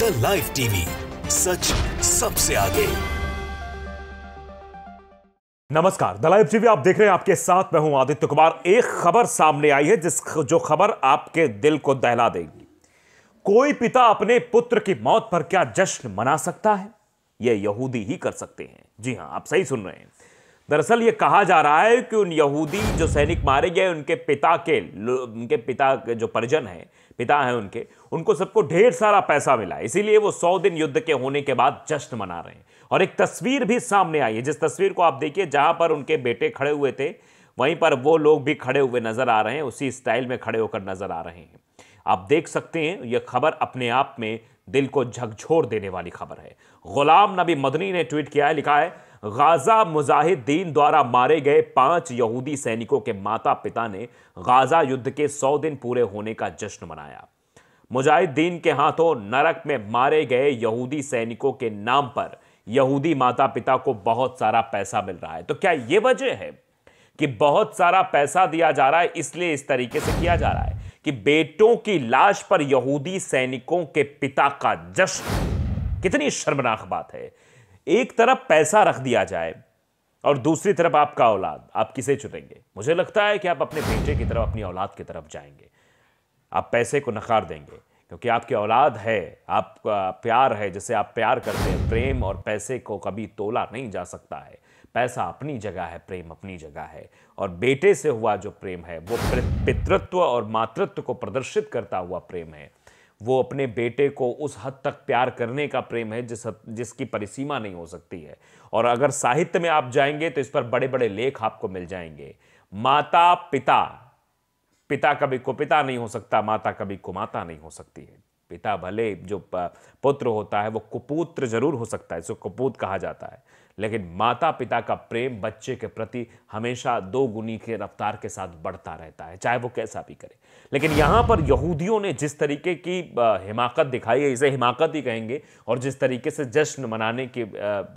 The live TV, सच सबसे आगे। नमस्कार, द लाइव टीवी आप देख रहे हैं। आपके साथ मैं हूं आदित्य कुमार। एक खबर सामने आई है जो खबर आपके दिल को दहला देगी। कोई पिता अपने पुत्र की मौत पर क्या जश्न मना सकता है? यह यहूदी ही कर सकते हैं। जी हां, आप सही सुन रहे हैं। दरअसल यह कहा जा रहा है कि उन यहूदी जो सैनिक मारे गए, उनके पिता के जो परिजन हैं, पिता हैं उनको सबको ढेर सारा पैसा मिला, इसीलिए वो 100 दिन युद्ध के होने के बाद जश्न मना रहे हैं। और एक तस्वीर भी सामने आई है, जिस तस्वीर को आप देखिए, जहां पर उनके बेटे खड़े हुए थे, वहीं पर वो लोग भी खड़े हुए नजर आ रहे हैं, उसी स्टाइल में खड़े होकर नजर आ रहे हैं। आप देख सकते हैं, यह खबर अपने आप में दिल को झकझोर देने वाली खबर है। गुलाम नबी मदनी ने ट्वीट किया है, लिखा है, गाजा मुजाहिदीन द्वारा मारे गए 5 यहूदी सैनिकों के माता पिता ने गाजा युद्ध के 100 दिन पूरे होने का जश्न मनाया। मुजाहिदीन के हाथों नरक में मारे गए यहूदी सैनिकों के नाम पर यहूदी माता पिता को बहुत सारा पैसा मिल रहा है। तो क्या यह वजह है कि बहुत सारा पैसा दिया जा रहा है, इसलिए इस तरीके से किया जा रहा है कि बेटों की लाश पर यहूदी सैनिकों के पिता का जश्न? कितनी शर्मनाक बात है। एक तरफ पैसा रख दिया जाए और दूसरी तरफ आपका औलाद। आप किसे चुनेंगे? मुझे लगता है कि आप अपने बेटे की तरफ, अपनी औलाद की तरफ जाएंगे। आप पैसे को नकार देंगे क्योंकि आपकी औलाद है, आपका प्यार है, जिसे आप प्यार करते हैं। प्रेम और पैसे को कभी तोला नहीं जा सकता है। पैसा अपनी जगह है, प्रेम अपनी जगह है। और बेटे से हुआ जो प्रेम है वो पितृत्व और मातृत्व को प्रदर्शित करता हुआ प्रेम है। वो अपने बेटे को उस हद तक प्यार करने का प्रेम है जिसकी परिसीमा नहीं हो सकती है। और अगर साहित्य में आप जाएंगे तो इस पर बड़े बड़े लेख आपको मिल जाएंगे। माता पिता, पिता कभी कुपिता नहीं हो सकता, माता कभी कुमाता नहीं हो सकती है। पिता भले जो पुत्र होता है वो कुपुत्र जरूर हो सकता है, इसको कुपूत कहा जाता है, लेकिन माता पिता का प्रेम बच्चे के प्रति हमेशा 2 गुनी के रफ्तार के साथ बढ़ता रहता है, चाहे वो कैसा भी करे। लेकिन यहां पर यहूदियों ने जिस तरीके की हिमाकत दिखाई है, इसे हिमाकत ही कहेंगे, और जिस तरीके से जश्न मनाने की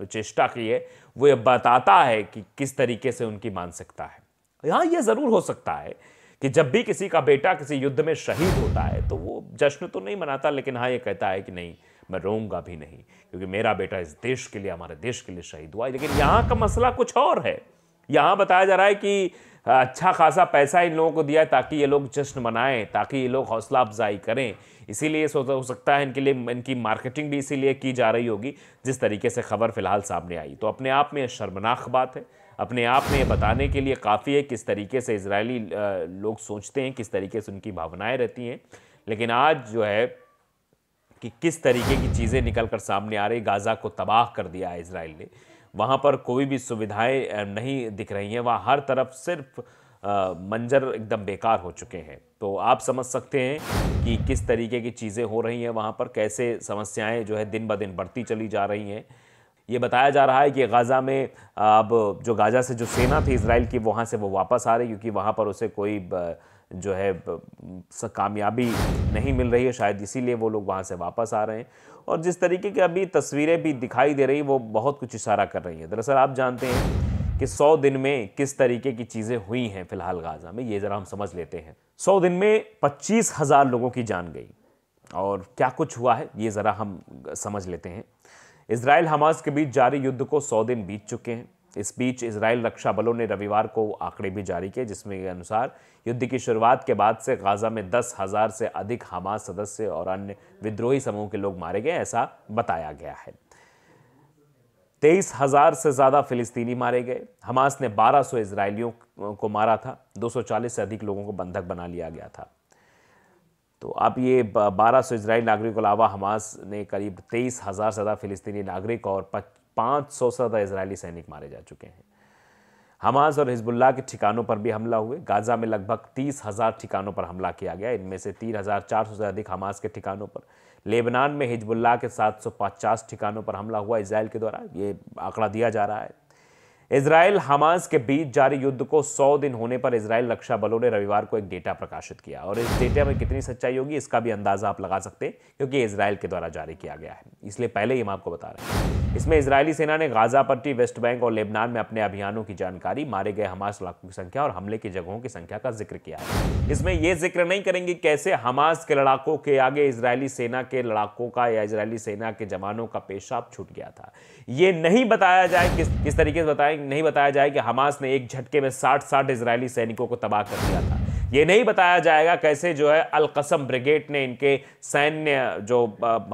चेष्टा की है, वो ये बताता है कि किस तरीके से उनकी मानसिकता है। यहां यह जरूर हो सकता है कि जब भी किसी का बेटा किसी युद्ध में शहीद होता है तो वो जश्न तो नहीं मनाता, लेकिन हाँ ये कहता है कि नहीं, मैं रोऊंगा भी नहीं, क्योंकि मेरा बेटा इस देश के लिए, हमारे देश के लिए शहीद हुआ है। लेकिन यहाँ का मसला कुछ और है। यहाँ बताया जा रहा है कि अच्छा खासा पैसा इन लोगों को दिया है ताकि ये लोग जश्न मनाएं, ताकि ये लोग हौसला अफजाई करें। इसीलिए हो सकता है इनके लिए, इनकी मार्केटिंग भी इसीलिए की जा रही होगी जिस तरीके से खबर फिलहाल सामने आई। तो अपने आप में शर्मनाक बात है। अपने आप में ये बताने के लिए काफ़ी है किस तरीके से इजरायली लोग सोचते हैं, किस तरीके से उनकी भावनाएं रहती हैं। लेकिन आज जो है कि किस तरीके की चीज़ें निकल कर सामने आ रही। गाज़ा को तबाह कर दिया है इजराइल ने। वहाँ पर कोई भी सुविधाएं नहीं दिख रही हैं। वहाँ हर तरफ सिर्फ मंजर एकदम बेकार हो चुके हैं। तो आप समझ सकते हैं कि किस तरीके की चीज़ें हो रही हैं वहाँ पर, कैसे समस्याएं जो है दिन ब दिन बढ़ती चली जा रही हैं। ये बताया जा रहा है कि गाज़ा में अब जो गाज़ा से जो सेना थी इजराइल की, वहाँ से वो वापस आ रही, क्योंकि वहाँ पर उसे कोई जो है कामयाबी नहीं मिल रही है, शायद इसीलिए वो लोग वहाँ से वापस आ रहे हैं। और जिस तरीके की अभी तस्वीरें भी दिखाई दे रही, वो बहुत कुछ इशारा कर रही हैं। दरअसल आप जानते हैं कि 100 दिन में किस तरीके की चीज़ें हुई हैं फिलहाल गाज़ा में, ये ज़रा हम समझ लेते हैं। 100 दिन में 25,000 लोगों की जान गई, और क्या कुछ हुआ है ये ज़रा हम समझ लेते हैं। इजराइल हमास के बीच जारी युद्ध को 100 दिन बीत चुके हैं। इस बीच इजराइल रक्षा बलों ने रविवार को आंकड़े भी जारी किए, जिसमें के अनुसार युद्ध की शुरुआत के बाद से गाज़ा में 10,000 से अधिक हमास सदस्य और अन्य विद्रोही समूह के लोग मारे गए, ऐसा बताया गया है। 23,000 से ज़्यादा फिलिस्तीनी मारे गए। हमास ने 1200 इजरायलियों को मारा था। 240 से अधिक लोगों को बंधक बना लिया गया था। तो अब ये 1200 इजरायली नागरिकों के अलावा हमास ने करीब 23,000 से ज़्यादा फिलिस्तीनी नागरिक और 500 से ज़्यादा इजरायली सैनिक मारे जा चुके हैं। हमास और हिजबुल्लाह के ठिकानों पर भी हमला हुए। गाज़ा में लगभग 30,000 ठिकानों पर हमला किया गया, इनमें से 3,400 से अधिक हमास के ठिकानों पर। लेबनान में हिजबुल्लाह के 750 ठिकानों पर हमला हुआ इजराइल के द्वारा, ये आंकड़ा दिया जा रहा है। इजराइल हमास के बीच जारी युद्ध को 100 दिन होने पर इजराइल रक्षा बलों ने रविवार को एक डेटा प्रकाशित किया और इस डेटा में कितनी सच्चाई होगी इसका भी अंदाजा आप लगा सकते हैं, क्योंकि इजराइल के द्वारा जारी किया गया है, इसलिए पहले ही हम आपको बता रहे हैं। इसमें इजरायली सेना ने गाजा पट्टी, वेस्ट बैंक और लेबनान में अपने अभियानों की जानकारी, मारे गए हमास लड़ाकों की संख्या और हमले की जगहों की संख्या का जिक्र किया है। इसमें यह जिक्र नहीं करेंगे कैसे हमास के लड़ाकों के आगे इजरायली सेना के लड़ाकों का या इजरायली सेना के जवानों का पेशाब छूट गया था। यह नहीं बताया जाए किस तरीके से नहीं बताया जाए कि हमास ने एक झटके में 60 इजरायली सैनिकों को तबाह कर दिया था। यह नहीं बताया जाएगा कैसे जो है अल कसम ब्रिगेड ने इनके सैन्य जो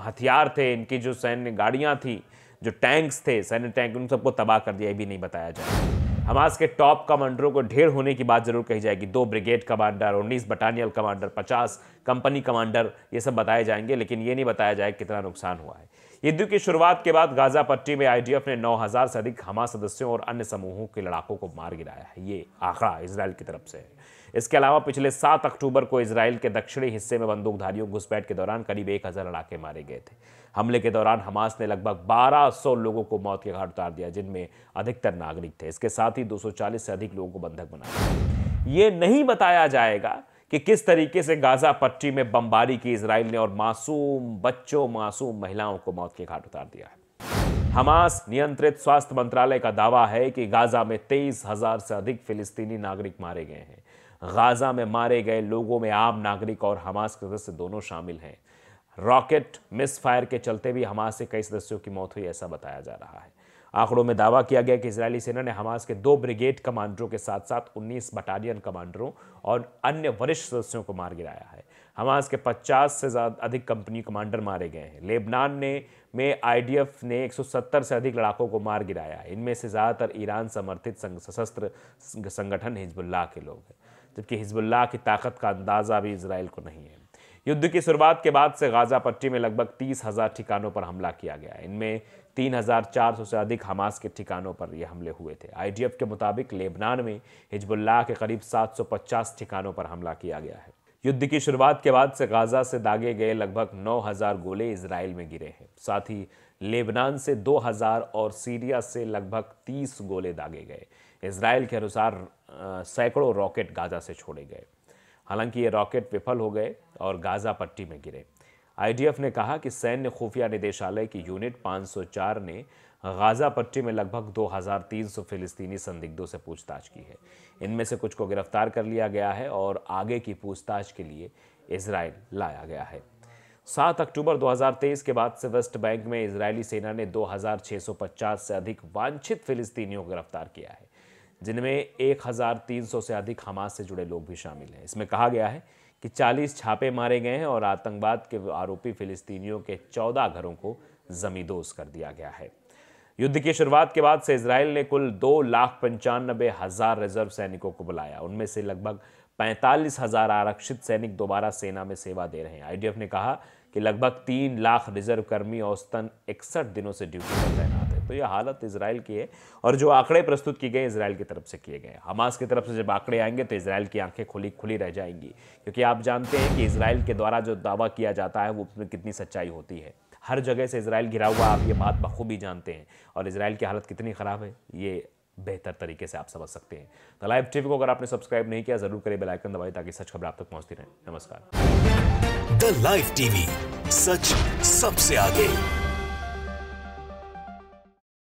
हथियार थे, इनकी जो सैन्य गाड़ियां थी, जो टैंक्स थे, सैन्य टैंक, उन सबको तबाह कर दिया। ये भी नहीं बताया जाएगा। हमास के टॉप कमांडरों को ढेर होने की बात जरूर कही जाएगी। 2 brigade commander, 19 battalion commander, 50 company commander, ये सब बताए जाएंगे, लेकिन ये नहीं बताया जाए कितना नुकसान हुआ है। युद्ध की शुरुआत के बाद गाजा पट्टी में आईडीएफ ने 9000 से अधिक हमास सदस्यों और अन्य समूहों के लड़ाकों को मार गिराया है। ये आंकड़ा इजराइल की तरफ से है। इसके अलावा पिछले 7 अक्टूबर को इजराइल के दक्षिणी हिस्से में बंदूकधारियों घुसपैठ के दौरान करीब 1000 लड़ाके मारे गए थे। हमले के दौरान हमास ने लगभग 1200 लोगों को मौत के घाट उतार दिया, जिनमें अधिकतर नागरिक थे। इसके साथ ही 240 से अधिक लोगों को बंधक बनाया। ये नहीं बताया जाएगा कि किस तरीके से गाजा पट्टी में बमबारी की इजराइल ने और मासूम बच्चों, मासूम महिलाओं को मौत के घाट उतार दिया है। हमास नियंत्रित स्वास्थ्य मंत्रालय का दावा है कि गाजा में 23,000 से अधिक फिलिस्तीनी नागरिक मारे गए हैं। गाजा में मारे गए लोगों में आम नागरिक और हमास के सदस्य दोनों शामिल हैं। रॉकेट मिस फायर के चलते भी हमास से कई सदस्यों की मौत हुई, ऐसा बताया जा रहा है। आंकड़ों में दावा किया गया कि इजरायली सेना ने हमास के 2 ब्रिगेड कमांडरों के साथ साथ 19 बटालियन कमांडरों और अन्य वरिष्ठ सदस्यों को मार गिराया है। हमास के 50 से अधिक कंपनी कमांडर मारे गए हैं। लेबनान में आईडीएफ ने 170 से अधिक लड़ाकों को मार गिराया है। इनमें से ज़्यादातर ईरान समर्थित सशस्त्र संगठन हिजबुल्लाह के लोग हैं, जबकि हिजबुल्लाह की ताकत का अंदाजा भी इजराइल को नहीं है। युद्ध की शुरुआत के बाद से गाजा पट्टी में लगभग 30,000 ठिकानों पर हमला किया गया। इनमें 3,400 से अधिक हमास के ठिकानों पर यह हमले हुए थे। आईडीएफ के मुताबिक लेबनान में हिजबुल्लाह के करीब 750 ठिकानों पर हमला किया गया है। युद्ध की शुरुआत के बाद से गाजा से दागे गए लगभग 9,000 गोले इजराइल में गिरे हैं। साथ ही लेबनान से 2,000 और सीरिया से लगभग 30 गोले दागे गए। इजराइल के अनुसार सैकड़ों रॉकेट गाजा से छोड़े गए। हालांकि ये रॉकेट विफल हो गए और गाजा पट्टी में गिरे। आईडीएफ ने कहा कि सैन्य खुफिया निदेशालय की यूनिट 504 ने गाजा पट्टी में लगभग 2300 फिलिस्तीनी संदिग्धों से पूछताछ की है। इनमें से कुछ को गिरफ्तार कर लिया गया है और आगे की पूछताछ के लिए इजराइल लाया गया है। 7 अक्टूबर 2023 के बाद से वेस्ट बैंक में इजरायली सेना ने 2650 से अधिक वांछित फिलिस्तीनियों को गिरफ्तार किया है, जिनमें 1300 से अधिक हमास से जुड़े लोग भी शामिल हैं। इसमें कहा गया है कि 40 छापे मारे गए हैं और आतंकवाद के आरोपी फिलिस्तीनियों के 14 घरों को जमींदोज कर दिया गया है। युद्ध की शुरुआत के बाद से इजराइल ने कुल 2,95,000 रिजर्व सैनिकों को बुलाया। उनमें से लगभग 45,000 आरक्षित सैनिक दोबारा सेना में सेवा दे रहे हैं। आईडीएफ ने कहा कि लगभग 3 लाख रिजर्व कर्मी औसतन 61 दिनों से ड्यूटी पर तैनात है। तो यह हालत इजराइल की है और जो आंकड़े प्रस्तुत किए गए इजराइल की तरफ से किए गए। हमास की तरफ से जब आंकड़े आएंगे तो इजराइल की आंखें खुली रह जाएंगी, क्योंकि आप जानते हैं कि इजराइल के द्वारा जो दावा किया जाता है वो उसमें कितनी सच्चाई होती है। हर जगह से इजराइल घिरा हुआ, आप ये बात बखूबी जानते हैं, और इजराइल की हालत कितनी खराब है ये बेहतर तरीके से आप समझ सकते हैं। द लाइव टीवी को अगर आपने सब्सक्राइब नहीं किया जरूर करें, बेल आइकन दबाएं ताकि सच खबर आप तक पहुंचती रहे। नमस्कार। द लाइव टीवी, सच सबसे आगे।